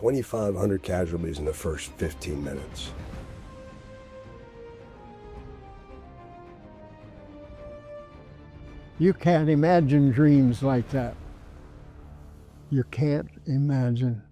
2,500 casualties in the first 15 minutes. You can't imagine dreams like that. You can't imagine.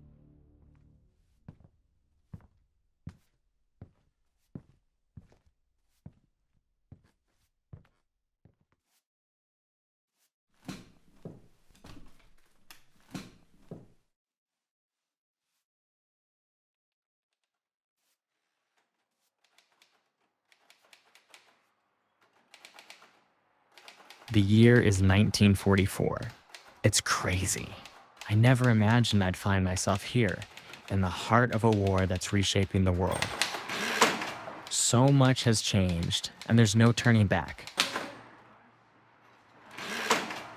The year is 1944. It's crazy. I never imagined I'd find myself here, in the heart of a war that's reshaping the world. So much has changed, and there's no turning back.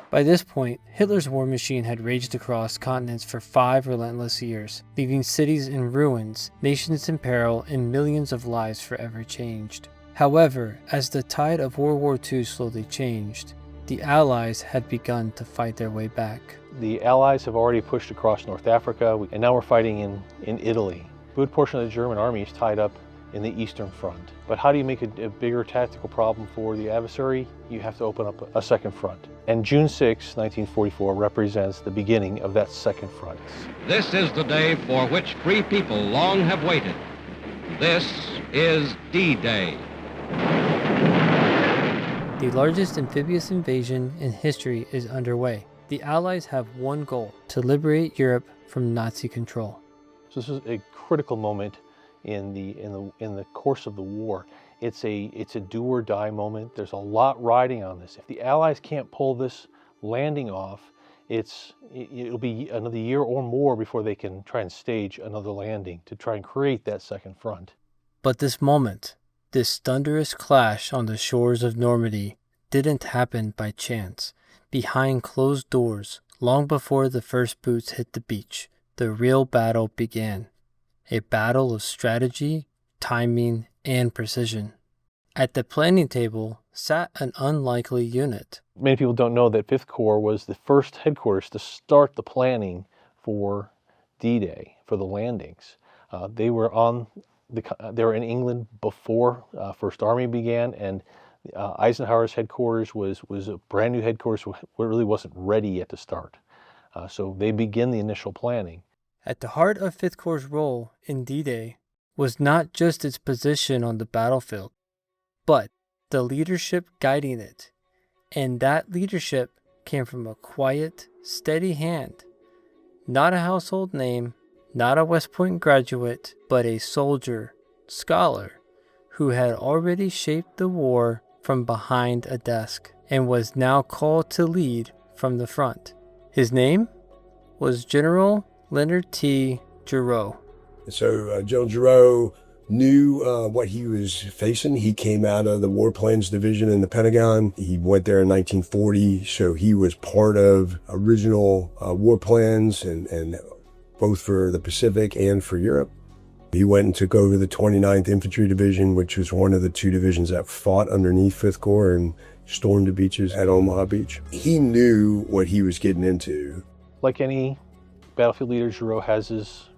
By this point, Hitler's war machine had raged across continents for 5 relentless years, leaving cities in ruins, nations in peril, and millions of lives forever changed. However, as the tide of World War II slowly changed, the Allies had begun to fight their way back. The Allies have already pushed across North Africa, and now we're fighting in Italy. A good portion of the German army is tied up in the Eastern Front. But how do you make a bigger tactical problem for the adversary? You have to open up a second front. And June 6, 1944 represents the beginning of that second front. This is the day for which free people long have waited. This is D-Day. The largest amphibious invasion in history is underway. The Allies have one goal: to liberate Europe from Nazi control. So this is a critical moment in the course of the war. It's a do or die moment. There's a lot riding on this. If the Allies can't pull this landing off, it'll be another year or more before they can try and stage another landing to try and create that second front. But this moment, this thunderous clash on the shores of Normandy, didn't happen by chance. Behind closed doors, long before the first boots hit the beach, the real battle began. A battle of strategy, timing, and precision. At the planning table sat an unlikely unit. Many people don't know that 5th Corps was the first headquarters to start the planning for D-Day, for the landings. They were in England before First Army began, and Eisenhower's headquarters was a brand new headquarters where it really wasn't ready yet to start. So they begin the initial planning. At the heart of 5th Corps' role in D-Day was not just its position on the battlefield, but the leadership guiding it. And that leadership came from a quiet, steady hand. Not a household name, not a West Point graduate, but a soldier, scholar, who had already shaped the war from behind a desk and was now called to lead from the front. His name was General Leonard T. Gerow. So General Gerow knew what he was facing. He came out of the War Plans Division in the Pentagon. He went there in 1940, so he was part of original war plans and both for the Pacific and for Europe. He went and took over the 29th Infantry Division, which was one of the 2 divisions that fought underneath 5th Corps and stormed the beaches at Omaha Beach. He knew what he was getting into. Like any battlefield leader, Gerow has his,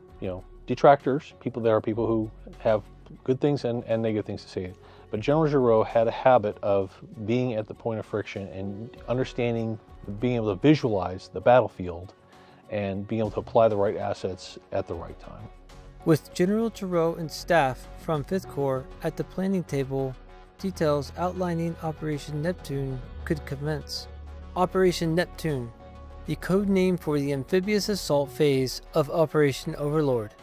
detractors. There are people who have good things and negative things to say. But General Gerow had a habit of being at the point of friction and understanding, being able to visualize the battlefield and being able to apply the right assets at the right time. With General Gerow and staff from 5th Corps at the planning table, details outlining Operation Neptune could commence. Operation Neptune, the code name for the amphibious assault phase of Operation Overlord.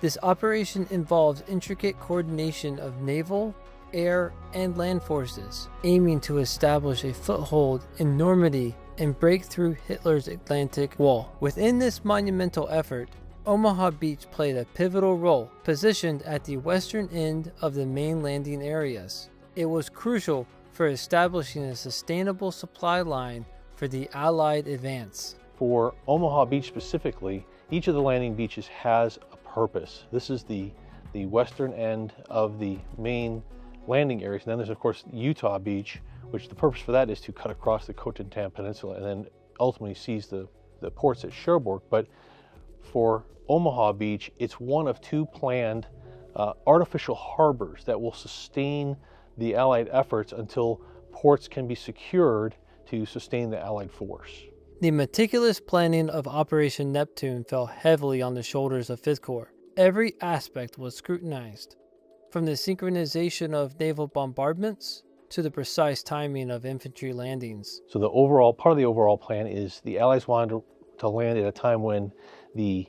This operation involves intricate coordination of naval, air, and land forces, aiming to establish a foothold in Normandy and break through Hitler's Atlantic Wall. Within this monumental effort, Omaha Beach played a pivotal role, positioned at the western end of the main landing areas. It was crucial for establishing a sustainable supply line for the Allied advance. For Omaha Beach specifically, each of the landing beaches has a purpose. This is the western end of the main landing areas. And then there's, of course, Utah Beach, which the purpose for that is to cut across the Costanza Peninsula and then ultimately seize the ports at Cherbourg. But for Omaha Beach, it's one of two planned artificial harbors that will sustain the Allied efforts until ports can be secured to sustain the Allied force. The meticulous planning of Operation Neptune fell heavily on the shoulders of Fifth Corps. Every aspect was scrutinized, from the synchronization of naval bombardments to the precise timing of infantry landings. So the overall part of the overall plan is the Allies wanted to land at a time when the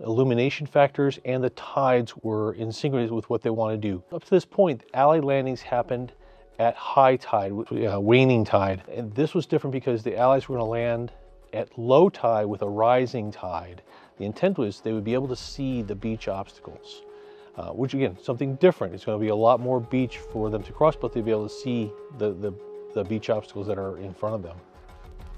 illumination factors and the tides were in synchronous with what they want to do. Up to this point, Allied landings happened at high tide, waning tide. And this was different because the Allies were going to land at low tide with a rising tide. The intent was they would be able to see the beach obstacles, which again, something different. It's going to be a lot more beach for them to cross, but they'll be able to see the beach obstacles that are in front of them.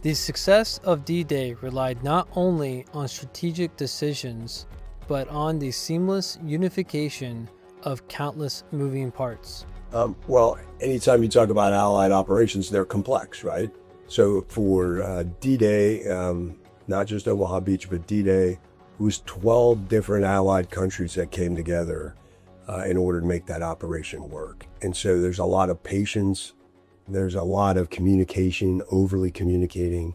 The success of D-Day relied not only on strategic decisions, but on the seamless unification of countless moving parts. Well, anytime you talk about Allied operations, they're complex, right? So for D-Day, not just Omaha Beach, but D-Day, it was 12 different Allied countries that came together in order to make that operation work. And so there's a lot of patience. There's a lot of communication, overly communicating.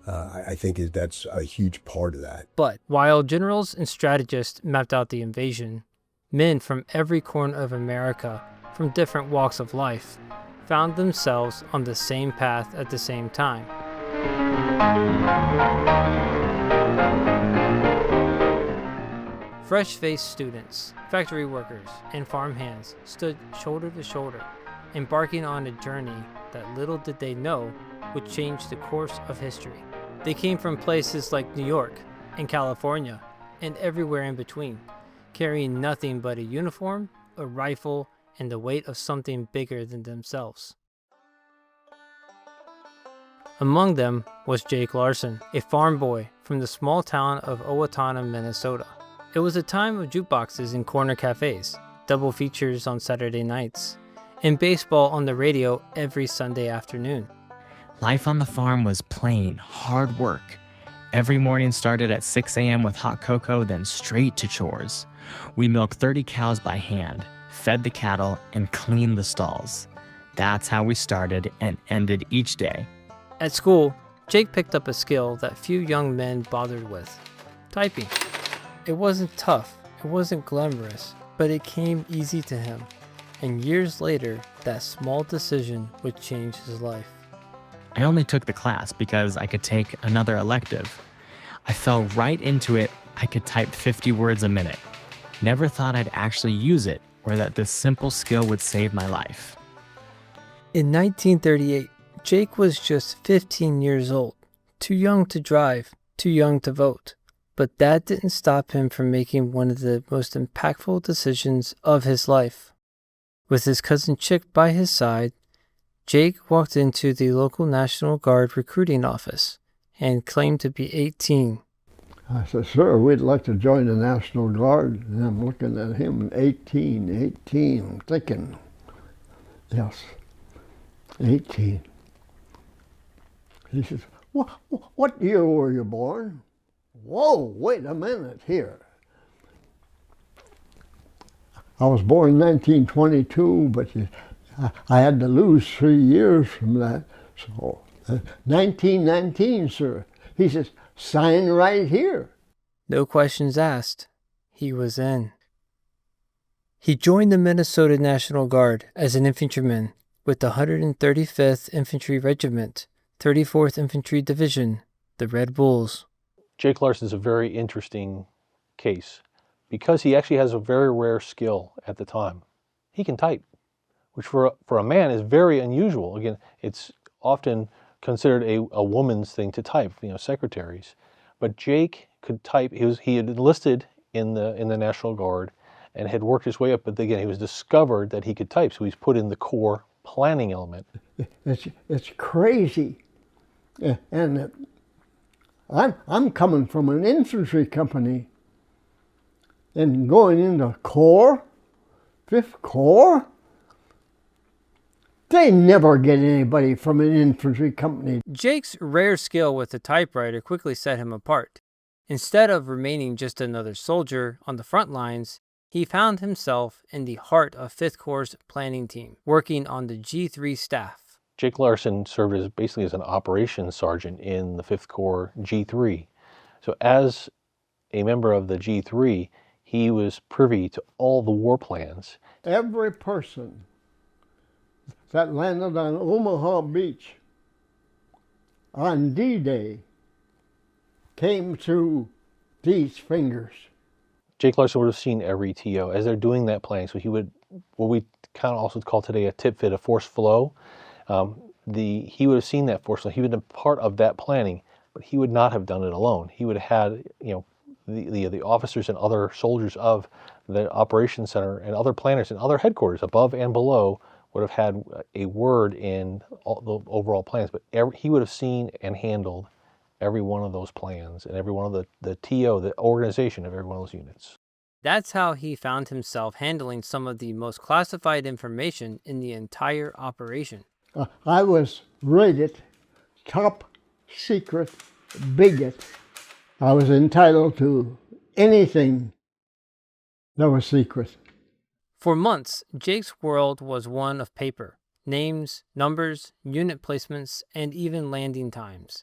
I think that's a huge part of that. But while generals and strategists mapped out the invasion, men from every corner of America, from different walks of life, found themselves on the same path at the same time. Fresh-faced students, factory workers, and farmhands stood shoulder to shoulder, embarking on a journey that little did they know would change the course of history. They came from places like New York and California and everywhere in between, carrying nothing but a uniform, a rifle, and the weight of something bigger than themselves. Among them was Jake Larson, a farm boy from the small town of Owatonna, Minnesota. It was a time of jukeboxes in corner cafes, double features on Saturday nights, and baseball on the radio every Sunday afternoon. Life on the farm was plain, hard work. Every morning started at 6 a.m. with hot cocoa, then straight to chores. We milked 30 cows by hand, fed the cattle, and cleaned the stalls. That's how we started and ended each day. At school, Jake picked up a skill that few young men bothered with: typing. It wasn't tough, it wasn't glamorous, but it came easy to him. And years later, that small decision would change his life. I only took the class because I could take another elective. I fell right into it. I could type 50 words a minute. Never thought I'd actually use it or that this simple skill would save my life. In 1938, Jake was just 15 years old, too young to drive, too young to vote. But that didn't stop him from making one of the most impactful decisions of his life. With his cousin Chick by his side, Jake walked into the local National Guard recruiting office and claimed to be 18. I said, "Sir, we'd like to join the National Guard." And I'm looking at him, 18, I'm thinking, yes, 18. He says, what year were you born? Whoa, wait a minute here. I was born in 1922, but I had to lose 3 years from that. So, 1919, sir. He says, sign right here. No questions asked. He was in. He joined the Minnesota National Guard as an infantryman with the 135th Infantry Regiment, 34th Infantry Division, the Red Bulls. Jake Larson is a very interesting case because he actually has a very rare skill at the time. He can type, which for a man is very unusual. Again, it's often considered a woman's thing to type, secretaries. But Jake could type. He had enlisted in the National Guard and had worked his way up. But again, he was discovered that he could type, so he's put in the core planning element. It's crazy, and I'm coming from an infantry company and going into Corps, 5th Corps. They never get anybody from an infantry company. Jake's rare skill with the typewriter quickly set him apart. Instead of remaining just another soldier on the front lines, he found himself in the heart of 5th Corps' planning team, working on the G3 staff. Jake Larson served as basically as an operations sergeant in the 5th Corps G3. So as a member of the G3, he was privy to all the war plans. Every person that landed on Omaha Beach on D-Day came through these fingers. Jake Larson would have seen every TO as they're doing that planning. So he would, what we kind of also call today a tip fit, a force flow. He would have seen that force flow. He would have been part of that planning, but he would not have done it alone. He would have had, the officers and other soldiers of the operations center and other planners and other headquarters above and below would have had a word in all the overall plans. But he would have seen and handled every one of those plans and every one of the TO, the organization of every one of those units. That's how he found himself handling some of the most classified information in the entire operation. I was rated top secret bigot. I was entitled to anything that was secret. For months, Jake's world was one of paper, names, numbers, unit placements, and even landing times.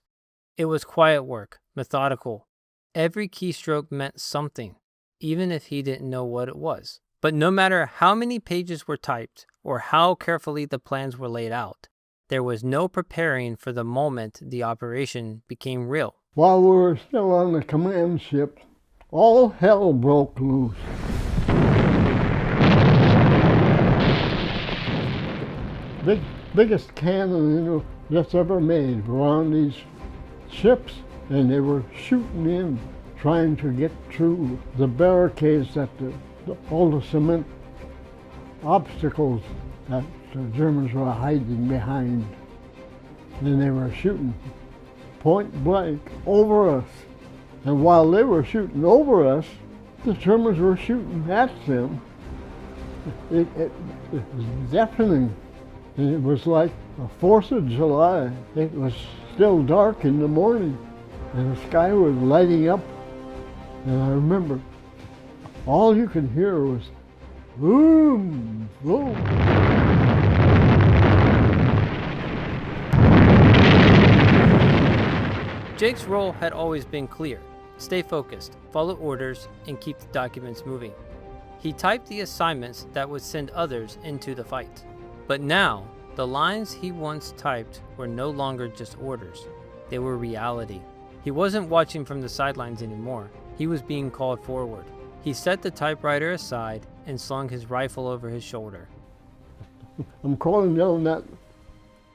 It was quiet work, methodical. Every keystroke meant something, even if he didn't know what it was. But no matter how many pages were typed or how carefully the plans were laid out, there was no preparing for the moment the operation became real. While we were still on the command ship, all hell broke loose. Biggest cannon that's ever made were on these ships, and they were shooting in, trying to get through the barricades that all the cement obstacles that the Germans were hiding behind. And they were shooting point blank over us. And while they were shooting over us, the Germans were shooting at them. It was deafening. And it was like the 4th of July. It was still dark in the morning, and the sky was lighting up. And I remember all you could hear was boom, boom. Jake's role had always been clear: stay focused, follow orders, and keep the documents moving. He typed the assignments that would send others into the fight. But now, the lines he once typed were no longer just orders. They were reality. He wasn't watching from the sidelines anymore. He was being called forward. He set the typewriter aside and slung his rifle over his shoulder. I'm calling down that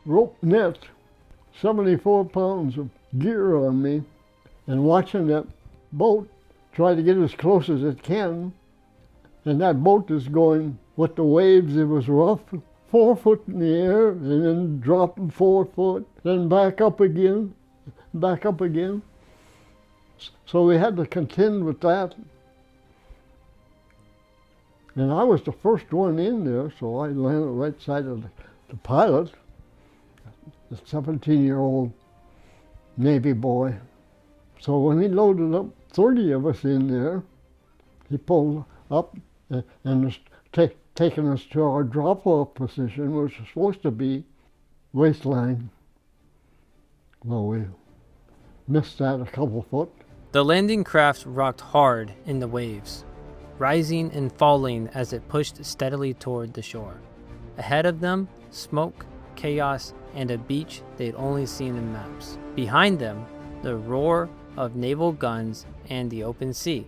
rope net, 74 pounds of gear on me, and watching that boat try to get as close as it can. And that boat is going with the waves. It was rough, 4 foot in the air, and then dropping 4 foot, then back up again. So we had to contend with that. And I was the first one in there, so I landed right side of the pilot, the 17-year-old Navy boy. So when he loaded up 30 of us in there, he pulled up and was taking us to our drop-off position, which was supposed to be waistline. Well, we missed that a couple foot. The landing craft rocked hard in the waves, rising and falling as it pushed steadily toward the shore. Ahead of them, smoke, chaos, and a beach they'd only seen in maps. Behind them, the roar of naval guns and the open sea.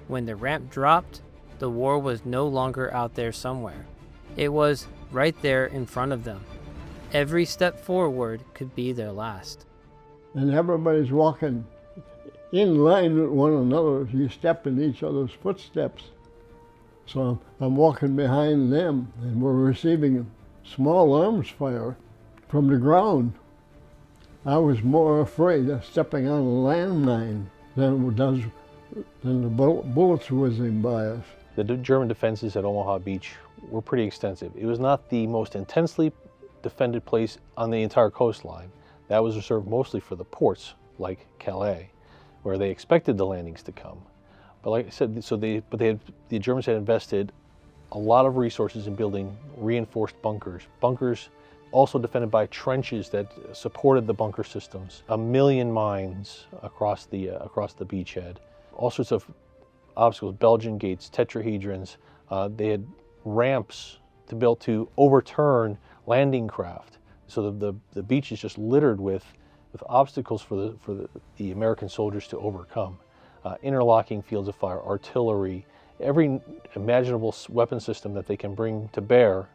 When the ramp dropped, the war was no longer out there somewhere. It was right there in front of them. Every step forward could be their last. And everybody's walking in line with one another. You step in each other's footsteps. So I'm walking behind them, and we're receiving small arms fire from the ground. I was more afraid of stepping on a landmine than the bullets whizzing by us. The German defenses at Omaha Beach were pretty extensive. It was not the most intensely defended place on the entire coastline. That was reserved mostly for the ports, like Calais. where they expected the landings to come. But like I said, the Germans had invested a lot of resources in building reinforced bunkers. Bunkers also defended by trenches that supported the bunker systems. 1 million mines across the beachhead. All sorts of obstacles, Belgian gates, tetrahedrons. They had ramps to build to overturn landing craft. So the beach is just littered with obstacles for the American soldiers to overcome. Interlocking fields of fire, artillery, every imaginable weapon system that they can bring to bear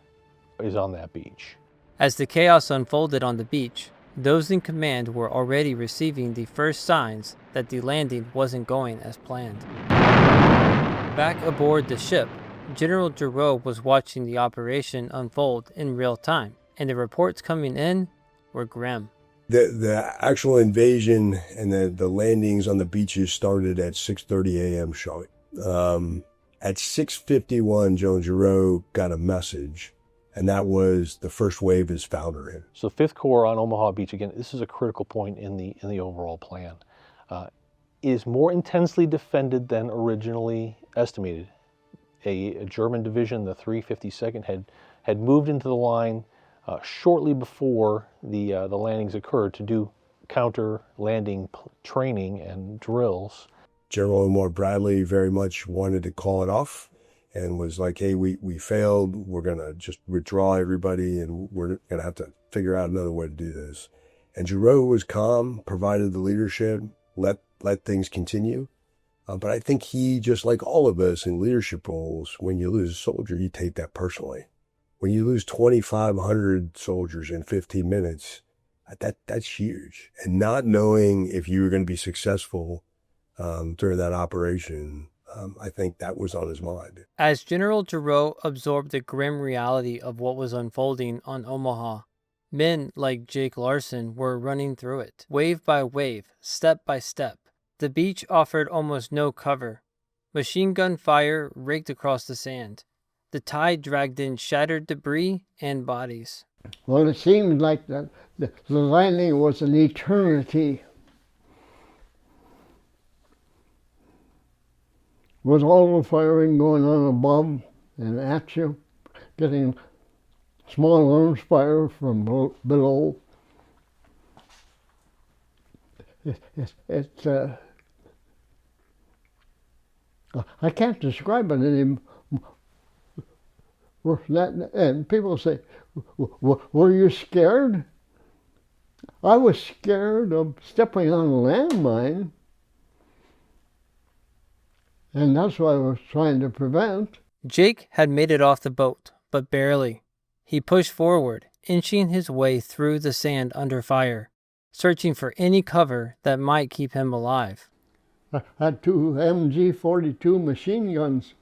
is on that beach. As the chaos unfolded on the beach, those in command were already receiving the first signs that the landing wasn't going as planned. Back aboard the ship, General Gerow was watching the operation unfold in real time, and the reports coming in were grim. The actual invasion and the landings on the beaches started at 6:30 a.m. sharp. At 6:51, General Gerow got a message, and that was the first wave is foundering. So 5th Corps on Omaha Beach, again, this is a critical point in the overall plan, is more intensely defended than originally estimated. A German division, the 352nd, had moved into the line shortly before the landings occurred to do counter landing training and drills. General Omar Bradley very much wanted to call it off and was like, hey, we failed. We're going to just withdraw everybody and we're going to have to figure out another way to do this. And Gerow was calm, provided the leadership, let things continue. But I think he, just like all of us in leadership roles, when you lose a soldier, you take that personally. When you lose 2,500 soldiers in 15 minutes, that's huge. And not knowing if you were going to be successful during that operation, I think that was on his mind. As General Gerow absorbed the grim reality of what was unfolding on Omaha, men like Jake Larson were running through it, wave by wave, step by step. The beach offered almost no cover. Machine gun fire raked across the sand. The tide dragged in shattered debris and bodies. Well, it seemed like the landing was an eternity. With all the firing going on above and at you, getting small arms fire from below. I can't describe it any worse than that. And people say, were you scared? I was scared of stepping on a landmine. And that's what I was trying to prevent. Jake had made it off the boat, but barely. He pushed forward, inching his way through the sand under fire, searching for any cover that might keep him alive. I had 2 MG-42 machine guns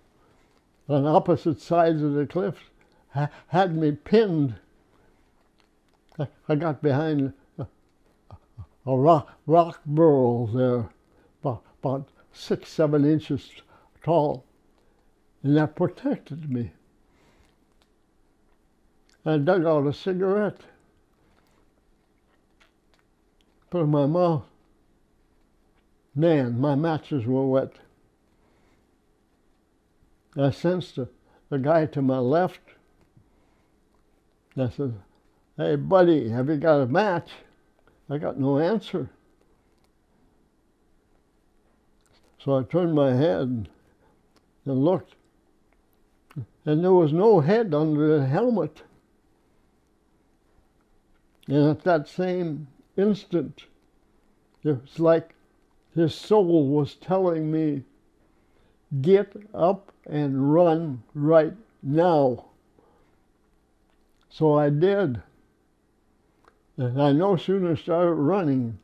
on opposite sides of the cliffs, had me pinned. I got behind a rock burrow there, about 6-7 inches tall, and that protected me. I dug out a cigarette, put it in my mouth. Man, my matches were wet. I sensed the guy to my left. I said, hey, buddy, have you got a match? I got no answer. So I turned my head and looked, and there was no head under the helmet. And at that same instant, it was like his soul was telling me, get up and run right now. So I did. And I no sooner started running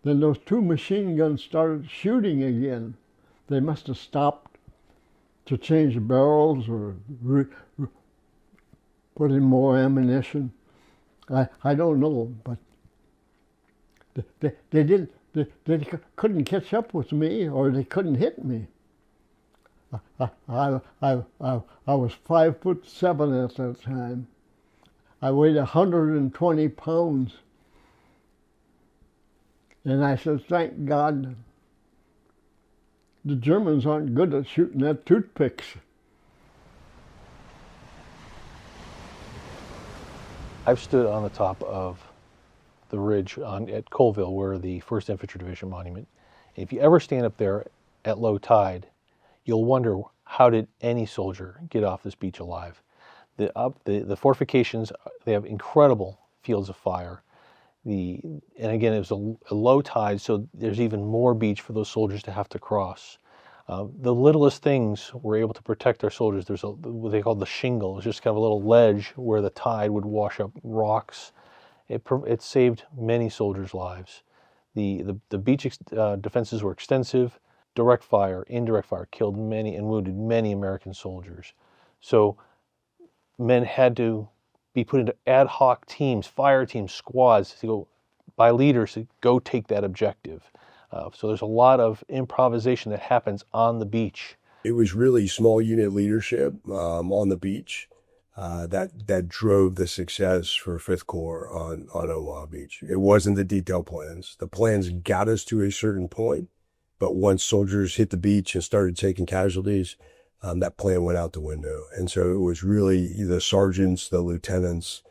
than those 2 machine guns started shooting again. They must have stopped to change barrels or put in more ammunition. I don't know, but they couldn't catch up with me, or they couldn't hit me. I was 5'7" at that time. I weighed 120 pounds. And I said, thank God The Germans aren't good at shooting at toothpicks. I've stood on the top of the ridge at Colville, where the 1st Infantry Division monument. If you ever stand up there at low tide, you'll wonder, how did any soldier get off this beach alive? The fortifications, they have incredible fields of fire. And again, it was a low tide, so there's even more beach for those soldiers to have to cross. The littlest things were able to protect our soldiers. There's what they call the shingle. It's just kind of a little ledge where the tide would wash up rocks. It saved many soldiers' lives. The beach defenses were extensive. Direct fire, indirect fire killed many and wounded many American soldiers. So men had to be put into ad hoc teams, fire teams, squads to go by leaders to go take that objective. So there's a lot of improvisation that happens on the beach. It was really small unit leadership on the beach that drove the success for 5th Corps on Omaha Beach. It wasn't the detailed plans. The plans got us to a certain point, but once soldiers hit the beach and started taking casualties, that plan went out the window. And so it was really the sergeants, the lieutenants,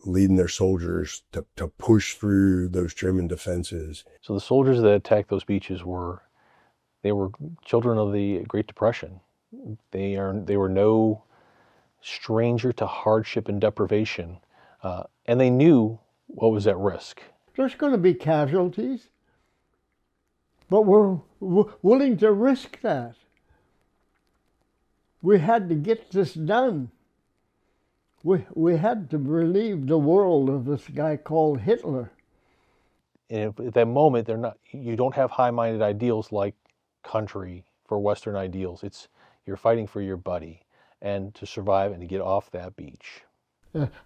leading their soldiers to push through those German defenses. So the soldiers that attacked those beaches were children of the Great Depression. They were no stranger to hardship and deprivation, and they knew what was at risk. There's going to be casualties, but we're willing to risk that. We had to get this done. We had to relieve the world of this guy called Hitler. And at that moment, you don't have high-minded ideals like country for Western ideals. You're fighting for your buddy and to survive and to get off that beach.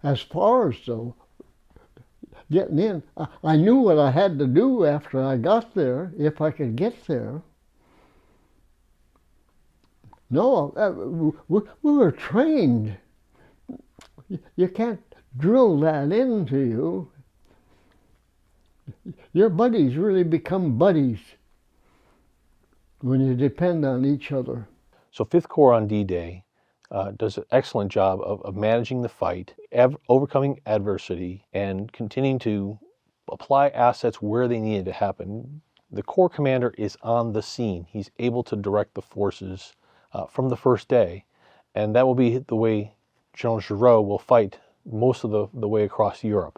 As far as though getting in, I knew what I had to do after I got there, if I could get there. No, we were trained. You can't drill that into you. Your buddies really become buddies when you depend on each other. So 5th Corps on D-Day does an excellent job of managing the fight, overcoming adversity, and continuing to apply assets where they needed to happen. The Corps commander is on the scene. He's able to direct the forces from the first day, and that will be the way General Gerow will fight most of the way across Europe.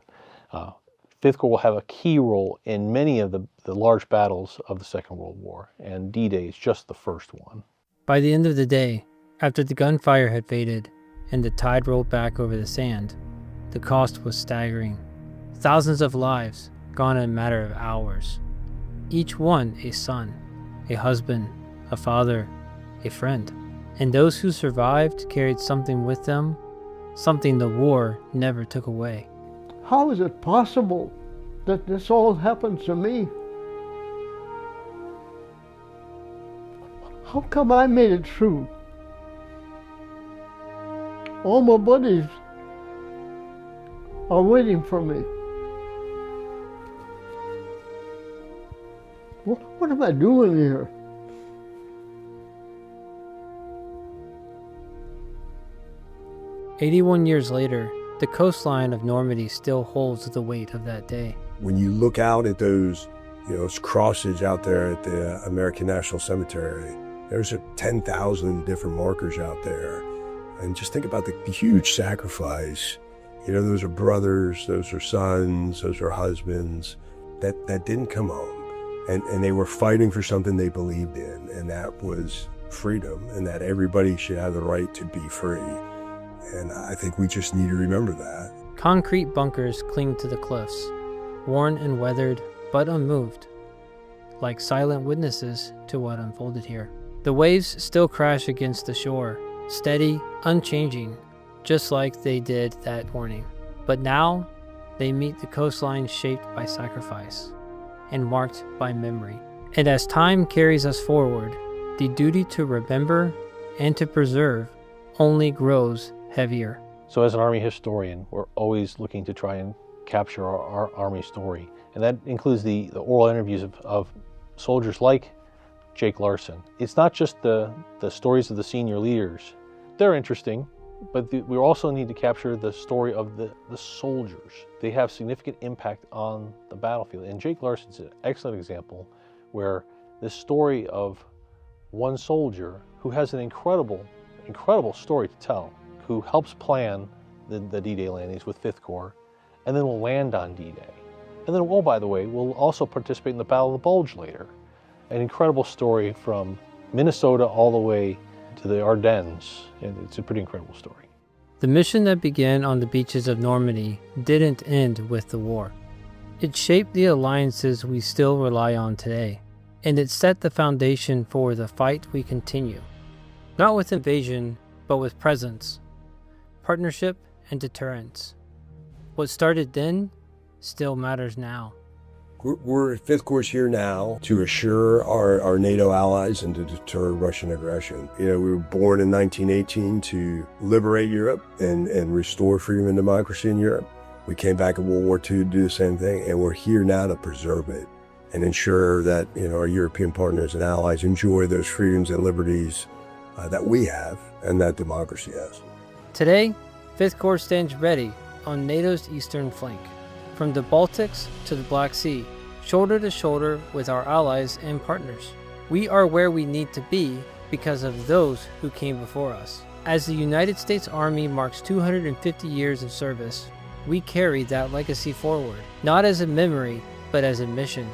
5th Corps will have a key role in many of the large battles of the Second World War, and D-Day is just the first one. By the end of the day, after the gunfire had faded and the tide rolled back over the sand, the cost was staggering. Thousands of lives gone in a matter of hours. Each one a son, a husband, a father, a friend. And those who survived carried something with them, something the war never took away. How is it possible that this all happened to me? How come I made it through? All my buddies are waiting for me. What am I doing here? "81 years later, the coastline of Normandy still holds the weight of that day." When you look out at those crosses out there at the American National Cemetery, there's 10,000 different markers out there. And just think about the huge sacrifice. Those are brothers, those are sons, those are husbands that didn't come home. And they were fighting for something they believed in, and that was freedom, and that everybody should have the right to be free. And I think we just need to remember that. Concrete bunkers cling to the cliffs, worn and weathered, but unmoved, like silent witnesses to what unfolded here. The waves still crash against the shore, steady, unchanging, just like they did that morning. But now, they meet the coastline shaped by sacrifice and marked by memory. And as time carries us forward, the duty to remember and to preserve only grows heavier. So as an Army historian, we're always looking to try and capture our Army story. And that includes the oral interviews of soldiers like Jake Larson. It's not just the stories of the senior leaders. They're interesting, but we also need to capture the story of the soldiers. They have significant impact on the battlefield. And Jake Larson's an excellent example where this story of one soldier who has an incredible story to tell, who helps plan the D-Day landings with 5th Corps, and then will land on D-Day. And then, oh, by the way, will also participate in the Battle of the Bulge later. An incredible story from Minnesota all the way to the Ardennes, and it's a pretty incredible story. The mission that began on the beaches of Normandy didn't end with the war. It shaped the alliances we still rely on today, and it set the foundation for the fight we continue. Not with invasion, but with presence, partnership, and deterrence. What started then still matters now. We're 5th Corps here now to assure our NATO allies and to deter Russian aggression. You know, we were born in 1918 to liberate Europe and restore freedom and democracy in Europe. We came back in World War II to do the same thing, and we're here now to preserve it and ensure that, you know, our European partners and allies enjoy those freedoms and liberties that we have and that democracy has. Today, 5th Corps stands ready on NATO's eastern flank. From the Baltics to the Black Sea, shoulder to shoulder with our allies and partners. We are where we need to be because of those who came before us. As the United States Army marks 250 years of service, we carry that legacy forward, not as a memory, but as a mission.